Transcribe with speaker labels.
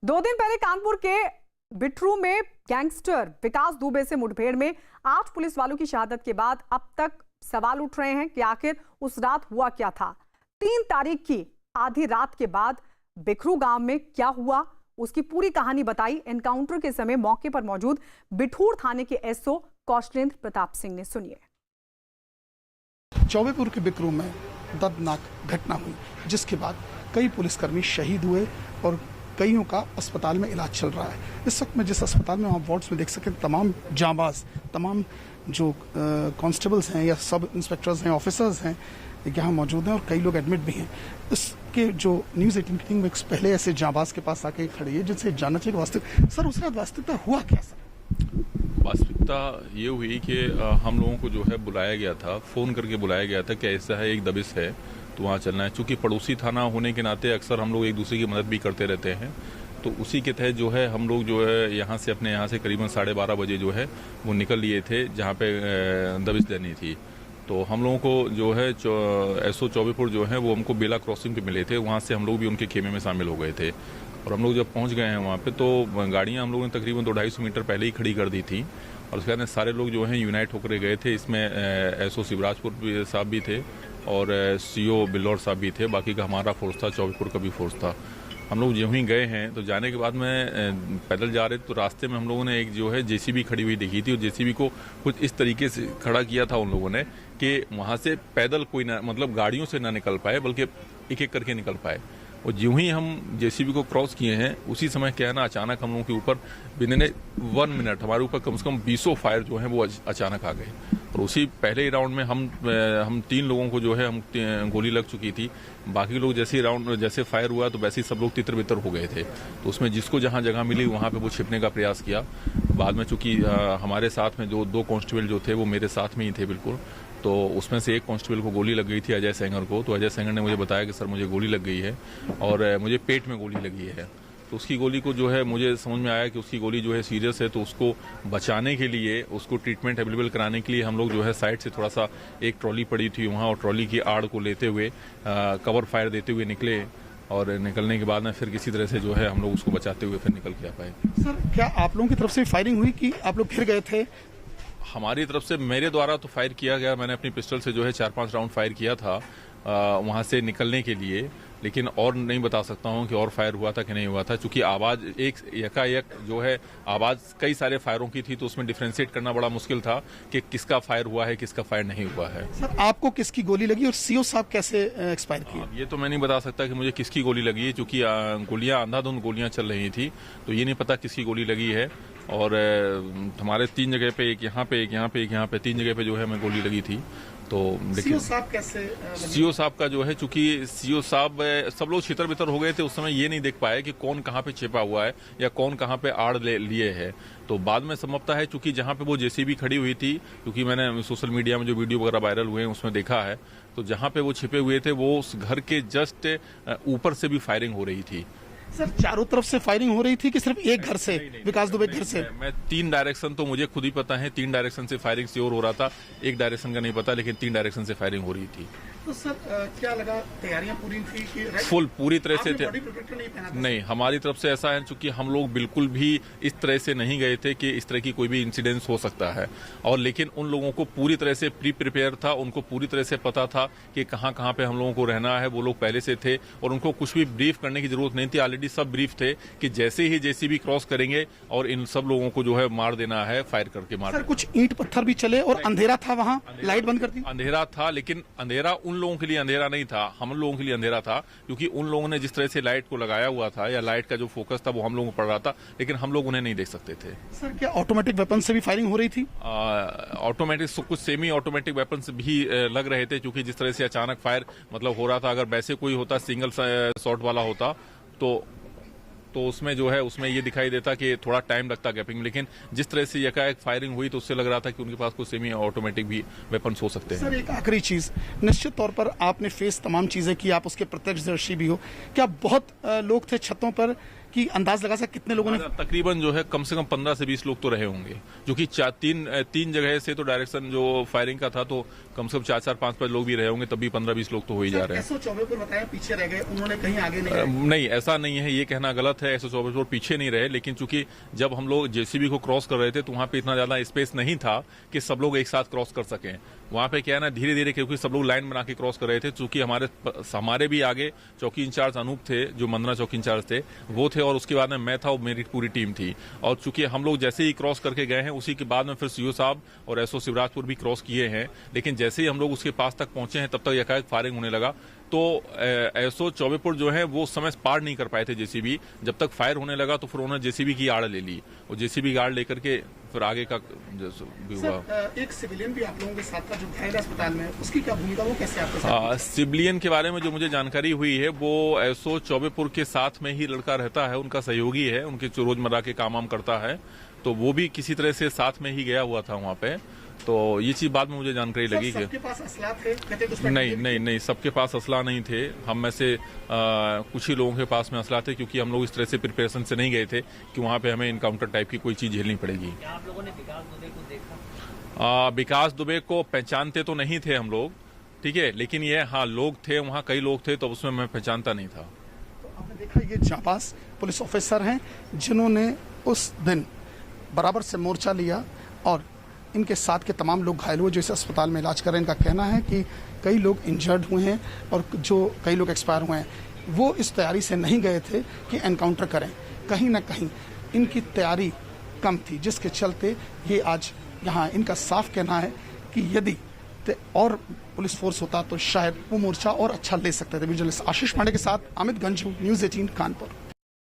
Speaker 1: 2 दिन पहले कानपुर के बिठरू में गैंगस्टर विकास दुबे से मुठभेड़ में 8 पुलिस वालों की शहादत के बाद अब तक सवाल उठ रहे हैं कि आखिर उस रात हुआ क्या था। 3 तारीख की आधी रात के बाद बिखरू गांव में क्या हुआ, उसकी पूरी कहानी बताई एनकाउंटर के समय मौके पर मौजूद बिठूर थाने के एसओ कौशलेंद्र प्रताप सिंह ने। सुनिए।
Speaker 2: चौबेपुर के बिकरू में दर्दनाक घटना हुई, जिसके बाद कई पुलिसकर्मी शहीद हुए और कईयों का अस्पताल में इलाज चल रहा है। इस वक्त में जिस अस्पताल में आप वार्ड्स में देख सकते हैं, तमाम जांबाज, तमाम जो कांस्टेबल्स हैं या सब इंस्पेक्टर्स हैं, ऑफिसर्स हैं, यहाँ मौजूद हैं और कई लोग एडमिट भी हैं। इसके जो न्यूज़ 18 की टीम पहले ऐसे जांबाज के पास आके खड़ी है, जिनसे जानना चाहिए वास्तविक सर उस रात वास्तविकता हुआ क्या सर?
Speaker 3: वास्तविकता ये हुई कि हम लोगों को जो है बुलाया गया था, फ़ोन करके बुलाया गया था कि ऐसा है, एक दबिश है तो वहाँ चलना है। चूँकि पड़ोसी थाना होने के नाते अक्सर हम लोग एक दूसरे की मदद भी करते रहते हैं, तो उसी के तहत जो है हम लोग जो है यहाँ से अपने यहाँ से करीबन 12:30 बजे जो है वो निकल लिए थे जहाँ पे दबिश देनी थी। तो हम लोगों को जो है एसओ चौबेपुर जो है वो हमको बेला क्रॉसिंग पे मिले थे, वहाँ से हम लोग भी उनके खेमे में शामिल हो गए थे। और हम लोग जब पहुँच गए हैं वहाँ पे तो गाड़ियाँ हम लोगों ने तकरीबन 200-250 मीटर पहले ही खड़ी कर दी थी और उसके बाद सारे लोग जो हैं यूनाइट होकर गए थे। इसमें एसओ शिवराजपुर साहब भी थे और सीओ बिल्लौर साहब भी थे, बाकी का हमारा फोर्स था, चौबेपुर का भी फोर्स था। हम लोग जो ही गए हैं तो जाने के बाद में पैदल जा रहे तो रास्ते में हम लोगों ने एक जो है जेसीबी खड़ी हुई दिखी थी और जेसीबी को कुछ इस तरीके से खड़ा किया था उन लोगों ने कि वहाँ से पैदल कोई ना, मतलब गाड़ियों से ना निकल पाए, बल्कि एक एक करके निकल पाए। और जो ही हम जेसीबी को क्रॉस किए हैं उसी समय क्या है ना, अचानक हम लोगों के ऊपर बिना 1 मिनट हमारे ऊपर कम से कम 20 फायर जो है वो अचानक आ गए। और उसी पहले ही राउंड में हम 3 लोगों को जो है हम गोली लग चुकी थी। बाकी लोग जैसे फायर हुआ तो वैसे ही सब लोग तितर बितर हो गए थे। तो उसमें जिसको जहां जगह मिली वहां पे वो छिपने का प्रयास किया। बाद में चूंकि हमारे साथ में जो 2 कांस्टेबल जो थे वो मेरे साथ में ही थे बिल्कुल, तो उसमें से एक कांस्टेबल को गोली लग गई थी, अजय सेंगर को। तो अजय सेंगर ने मुझे बताया कि सर मुझे गोली लग गई है और मुझे पेट में गोली लगी है। तो उसकी गोली को जो है मुझे समझ में आया कि उसकी गोली जो है सीरियस है, तो उसको बचाने के लिए, उसको ट्रीटमेंट अवेलेबल कराने के लिए हम लोग जो है साइड से थोड़ा सा एक ट्रॉली पड़ी थी वहाँ, और ट्रॉली की आड़ को लेते हुए कवर फायर देते हुए निकले और निकलने के बाद में फिर किसी तरह से जो है हम लोग उसको बचाते हुए फिर निकल के आ पाए।
Speaker 2: सर क्या आप लोगों की तरफ से फायरिंग हुई कि आप लोग फिर गए थे?
Speaker 3: हमारी तरफ से मेरे द्वारा तो फायर किया गया, मैंने अपनी पिस्टल से जो है 4-5 राउंड फायर किया था वहाँ से निकलने के लिए, लेकिन और नहीं बता सकता हूँ कि और फायर हुआ था कि नहीं हुआ था, क्योंकि आवाज़ एक एकाएक जो है आवाज़ कई सारे फायरों की थी, तो उसमें डिफ्रेंशिएट करना बड़ा मुश्किल था कि किसका फायर हुआ है, किसका फायर नहीं हुआ है।
Speaker 2: सर आपको किसकी गोली लगी और सीओ साहब कैसे एक्सपायर किए?
Speaker 3: ये तो मैं नहीं बता सकता कि मुझे किसकी गोली लगी है, क्योंकि गोलियां अंधाधुंध गोलियां चल रही थी, तो ये नहीं पता किसकी गोली लगी है। और हमारे 3 जगह पे, एक यहाँ पे, एक यहाँ पे, एक यहाँ पे, 3 जगह पे जो है हमें गोली लगी थी। तो
Speaker 2: सीओ साहब कैसे?
Speaker 3: सीओ साहब का जो है, चूंकि सीओ साहब सब लोग छितर बितर हो गए थे उस समय, ये नहीं देख पाए कि कौन कहाँ पे छिपा हुआ है या कौन कहाँ पे आड़ लिए है। तो बाद में संभवतः है, चूंकि जहाँ पे वो जेसीबी खड़ी हुई थी, क्योंकि मैंने सोशल मीडिया में जो वीडियो वगैरह वायरल हुए हैं उसमें देखा है, तो जहाँ पे वो छिपे हुए थे वो उस घर के जस्ट ऊपर से भी फायरिंग हो रही थी।
Speaker 2: सर चारों तरफ से फायरिंग हो रही थी कि सिर्फ एक घर से? विकास दुबे घर से?
Speaker 3: मैं 3 डायरेक्शन तो मुझे खुद ही पता है, 3 डायरेक्शन से फायरिंग श्योर हो रहा था, एक डायरेक्शन का नहीं पता, लेकिन 3 डायरेक्शन से फायरिंग हो रही थी।
Speaker 2: तो सर क्या लगा, तैयारियां पूरी थी कि
Speaker 3: फुल पूरी तरह से
Speaker 2: बॉडी प्रोटेक्टर नहीं पहना था?
Speaker 3: नहीं, हमारी तरफ से ऐसा है, चूंकि हम लोग बिल्कुल भी इस तरह से नहीं गए थे कि इस तरह की कोई भी इंसिडेंस हो सकता है, और लेकिन उन लोगों को पूरी तरह से प्रिपेयर था, उनको पूरी तरह से पता था कि कहाँ कहाँ पे हम लोगों को रहना है। वो लोग पहले से थे और उनको कुछ भी ब्रीफ करने की जरूरत नहीं थी, ऑलरेडी सब ब्रीफ थे कि जैसे ही जेसीबी क्रॉस करेंगे और इन सब लोगों को जो है मार देना है, फायर करके मार।
Speaker 2: सर कुछ ईंट पत्थर भी चले और अंधेरा था, वहाँ लाइट बंद कर दी?
Speaker 3: अंधेरा था, लेकिन अंधेरा उन लोगों के लिए अंधेरा नहीं था, हम लोगों के लिए अंधेरा था, क्योंकि उन लोगों ने जिस तरह से लाइट को लगाया हुआ था या लाइट का जो फोकस था वो हम लोगों को पड़ रहा था, लेकिन हम लोग उन्हें नहीं देख सकते थे।
Speaker 2: सर क्या ऑटोमेटिक वेपन से भी फायरिंग हो रही थी?
Speaker 3: ऑटोमेटिक कुछ सेमी ऑटोमेटिक वेपन्स भी लग रहे थे, क्योंकि जिस तरह से अचानक फायर मतलब हो रहा था, अगर वैसे कोई होता सिंगल शॉट वाला होता तो उसमें जो है उसमें ये दिखाई देता कि थोड़ा टाइम लगता गैपिंग, लेकिन जिस तरह से एकाएक फायरिंग हुई तो उससे लग रहा था कि उनके पास कुछ सेमी ऑटोमेटिक भी वेपन्स हो सकते हैं।
Speaker 2: सर एक आखिरी चीज, निश्चित तौर पर आपने फेस तमाम चीजें की, आप उसके प्रत्यक्षदर्शी भी हो, क्या बहुत लोग थे छतों पर कि अंदाज लगा सकते कितने लोगों ने?
Speaker 3: तकरीबन जो है कम से कम 15 से 20 लोग तो रहे होंगे, जो कि तीन जगह से तो डायरेक्शन जो फायरिंग का था, तो कम से कम 4-4, 5-5 लोग भी रहे होंगे, तब भी 15-20 लोग तो हो ही जा रहे हैं।
Speaker 2: SO चौबेपुर बताया पीछे रह गए, उन्होंने कहीं आगे
Speaker 3: नहीं, ऐसा नहीं है, ये कहना गलत है। SO चौबेपुर पीछे नहीं रहे, लेकिन चूंकि जब हम लोग JCB को क्रॉस कर रहे थे तो वहां पे इतना ज्यादा स्पेस नहीं था कि सब लोग एक साथ क्रॉस कर सकें। वहां पे क्या है ना, धीरे धीरे, क्योंकि सब लोग लाइन बना के क्रॉस कर रहे थे, चूंकि हमारे भी आगे चौकी इंचार्ज अनूप थे, जो मंदना चौकी इंचार्ज थे, वो थे, और उसके बाद में मैं था और मेरी पूरी टीम थी। और चूंकि हम लोग जैसे ही क्रॉस करके गए हैं, उसी के बाद में फिर CO साहब और SO शिवराजपुर भी क्रॉस किए हैं, लेकिन जैसे ही हम लोग उसके पास तक पहुंचे हैं, तब तक एकाएक फायरिंग होने लगा। तो SO चौबेपुर जो है वो उस समय पार नहीं कर पाए थे JCB। जब तक फायर होने लगा तो फिर उन्होंने JCB की आड़ ले ली, और JCB की आड़ लेकर के फिर आगे का भी हुआ।
Speaker 2: एक सिविलियन भी आप लोगों के साथ था जो घायल अस्पताल में, उसकी क्या भूमिका, वो कैसे आपके साथ?
Speaker 3: सिविलियन के बारे में जो मुझे जानकारी हुई है, वो SO चौबेपुर के साथ में ही लड़का रहता है, उनका सहयोगी है, उनके रोजमर्रा के काम वाम करता है, तो वो भी किसी तरह से साथ में ही गया हुआ था वहाँ पे। तो ये चीज बाद में मुझे जानकारी लगी कि
Speaker 2: सबके पास असला थे?
Speaker 3: नहीं, सबके पास असला नहीं थे। हम में से कुछ ही लोगों के पास में असला थे, क्योंकि हम लोग इस तरह से प्रिपरेशन से नहीं गए थे कि वहाँ पे हमें इनकाउंटर टाइप की कोई चीज झेलनी पड़ेगी।
Speaker 4: क्या आप लोगों ने विकास दुबे को देखा?
Speaker 3: विकास दुबे को पहचानते तो नहीं थे हम लोग, ठीक है, लेकिन ये हाँ लोग थे वहाँ, कई लोग थे, तो उसमें मैं पहचानता नहीं था।
Speaker 2: तो आपने देखा ये जांबाज पुलिस ऑफिसर हैं जिन्होंने उस दिन बराबर से मोर्चा लिया, और इनके साथ के तमाम लोग घायल हुए जो इस अस्पताल में इलाज कर रहे हैं। इनका कहना है कि कई लोग इंजर्ड हुए हैं और जो कई लोग एक्सपायर हुए हैं, वो इस तैयारी से नहीं गए थे कि एनकाउंटर करें। कहीं ना कहीं इनकी तैयारी कम थी, जिसके चलते ये आज यहाँ, इनका साफ कहना है कि यदि और पुलिस फोर्स होता तो शायद वो मोर्चा और अच्छा ले सकते थे। विजुअलिस्ट आशीष पांडे के साथ अमित गंजू, न्यूज़ 18 कानपुर।